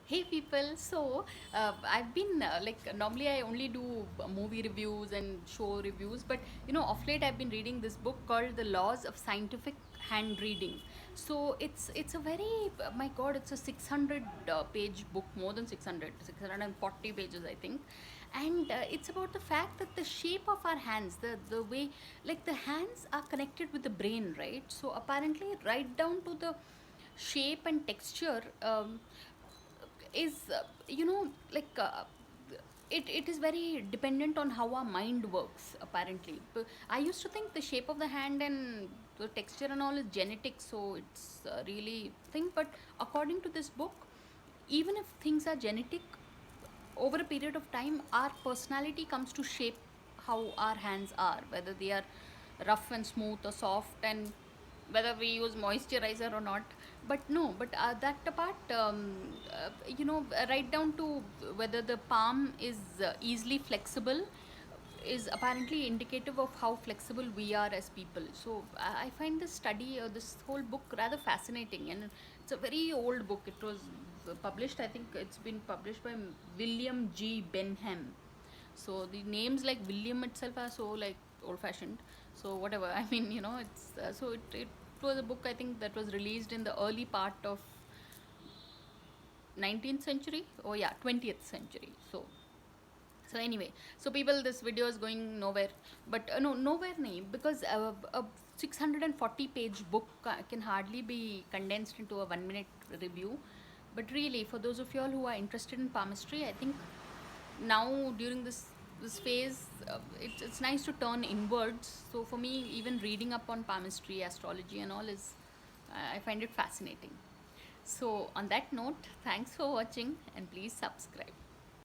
Hey people, so I've been normally I only do movie reviews and show reviews, but off late I've been reading this book called The Laws of Scientific Hand Reading. So it's a very my God, it's a 600 page book, more than 600, 640 pages I think, and it's about the fact that the shape of our hands, the way like the hands are connected with the brain, right? So apparently, right down to the shape and texture. Is like it is very dependent on how our mind works apparently. I used to think the shape of the hand and the texture and all is genetic, so it's really thing, but according to this book, even if things are genetic, over a period of time our personality comes to shape how our hands are, whether they are rough and smooth or soft, and whether we use moisturizer or not. But no, but that apart, right down to whether the palm is easily flexible is apparently indicative of how flexible we are as people. So I find this study, this whole book, rather fascinating, and it's a very old book. It was published, I think it's been published by William G. Benham. So the names like William itself are so like old fashioned. So whatever, I mean, it's it was a book, I think, that was released in the early part of 19th century. Oh yeah, 20th century. So anyway, so people, this video is going nowhere, but no, nowhere nahi, because a 640 page book can hardly be condensed into a 1 minute review. But really, for those of you all who are interested in palmistry, I think now during this phase, it's nice to turn inwards. So for me, even reading up on palmistry, astrology, and all is, I find it fascinating. So on that note, thanks for watching, and please subscribe.